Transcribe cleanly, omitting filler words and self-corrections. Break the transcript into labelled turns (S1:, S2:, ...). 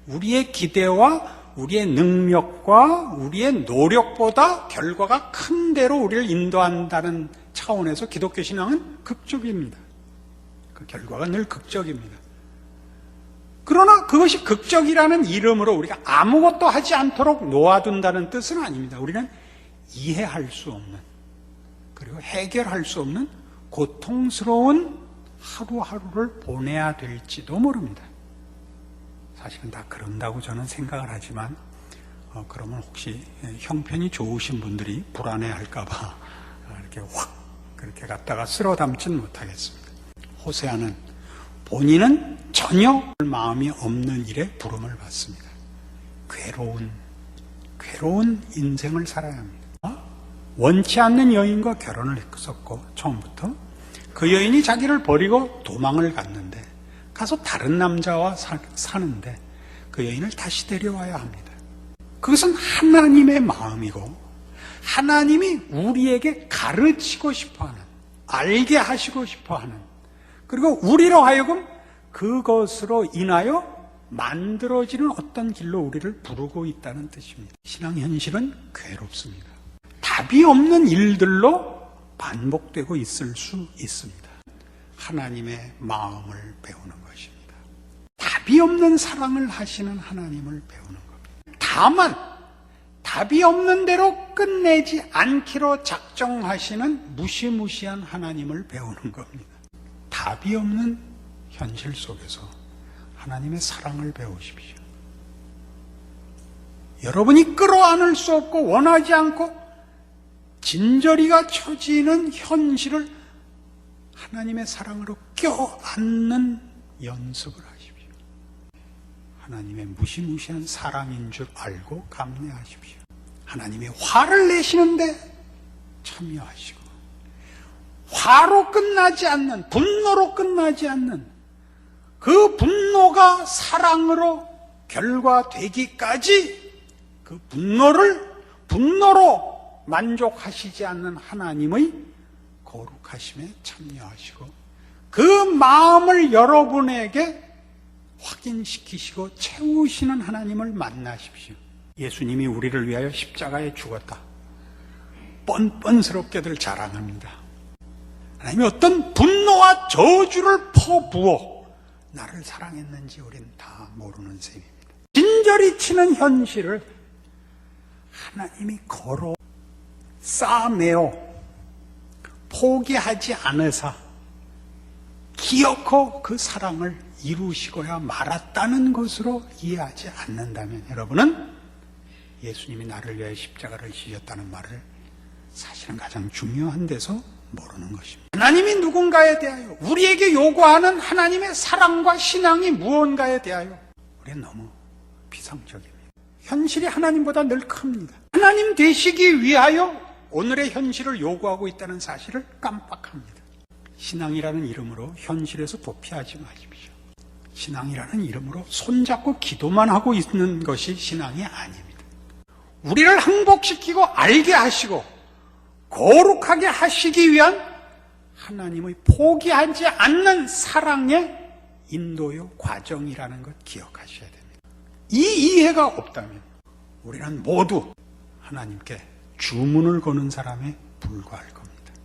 S1: 우리의 기대와 우리의 능력과 우리의 노력보다 결과가 큰 대로 우리를 인도한다는 차원에서 기독교 신앙은 극적입니다. 그 결과가 늘 극적입니다. 그러나 그것이 극적이라는 이름으로 우리가 아무것도 하지 않도록 놓아둔다는 뜻은 아닙니다. 우리는 이해할 수 없는, 그리고 해결할 수 없는 고통스러운 하루하루를 보내야 될지도 모릅니다. 사실은 다 그런다고 저는 생각을 하지만 그러면 혹시 형편이 좋으신 분들이 불안해할까봐 이렇게 확 그렇게 갖다가 쓸어 담지는 못하겠습니다. 호세아는 본인은 전혀 마음이 없는 일에 부름을 받습니다. 괴로운 인생을 살아야 합니다. 원치 않는 여인과 결혼을 했었고 처음부터 그 여인이 자기를 버리고 도망을 갔는데 가서 다른 남자와 사는데 그 여인을 다시 데려와야 합니다. 그것은 하나님의 마음이고 하나님이 우리에게 가르치고 싶어하는, 알게 하시고 싶어하는, 그리고 우리로 하여금 그것으로 인하여 만들어지는 어떤 길로 우리를 부르고 있다는 뜻입니다. 신앙 현실은 괴롭습니다. 답이 없는 일들로 반복되고 있을 수 있습니다. 하나님의 마음을 배우는 것입니다. 답이 없는 사랑을 하시는 하나님을 배우는 겁니다. 다만 답이 없는 대로 끝내지 않기로 작정하시는 무시무시한 하나님을 배우는 겁니다. 답이 없는 현실 속에서 하나님의 사랑을 배우십시오. 여러분이 끌어안을 수 없고 원하지 않고 진저리가 처지는 현실을 하나님의 사랑으로 껴안는 연습을 하십시오. 하나님의 무시무시한 사랑인 줄 알고 감내하십시오. 하나님이 화를 내시는데 참여하시고, 화로 끝나지 않는, 분노로 끝나지 않는 그 분노가 사랑으로 결과되기까지 그 분노로 만족하시지 않는 하나님의 거룩하심에 참여하시고 그 마음을 여러분에게 확인시키시고 채우시는 하나님을 만나십시오. 예수님이 우리를 위하여 십자가에 죽었다. 뻔뻔스럽게들 자랑합니다. 하나님이 어떤 분노와 저주를 퍼부어 나를 사랑했는지 우리는 다 모르는 셈입니다. 진저리 치는 현실을 하나님이 걸어 싸매어 포기하지 않으사 기어코 그 사랑을 이루시고야 말았다는 것으로 이해하지 않는다면 여러분은 예수님이 나를 위해 십자가를 지셨다는 말을 사실은 가장 중요한 데서 모르는 것입니다. 하나님이 누군가에 대하여 우리에게 요구하는 하나님의 사랑과 신앙이 무언가에 대하여 우리는 너무 비상적입니다. 현실이 하나님보다 늘 큽니다. 하나님 되시기 위하여 오늘의 현실을 요구하고 있다는 사실을 깜빡합니다. 신앙이라는 이름으로 현실에서 도피하지 마십시오. 신앙이라는 이름으로 손잡고 기도만 하고 있는 것이 신앙이 아닙니다. 우리를 항복시키고 알게 하시고 거룩하게 하시기 위한 하나님의 포기하지 않는 사랑의 인도요 과정이라는 것 기억하셔야 됩니다. 이 이해가 없다면 우리는 모두 하나님께 주문을 거는 사람에 불과할 것.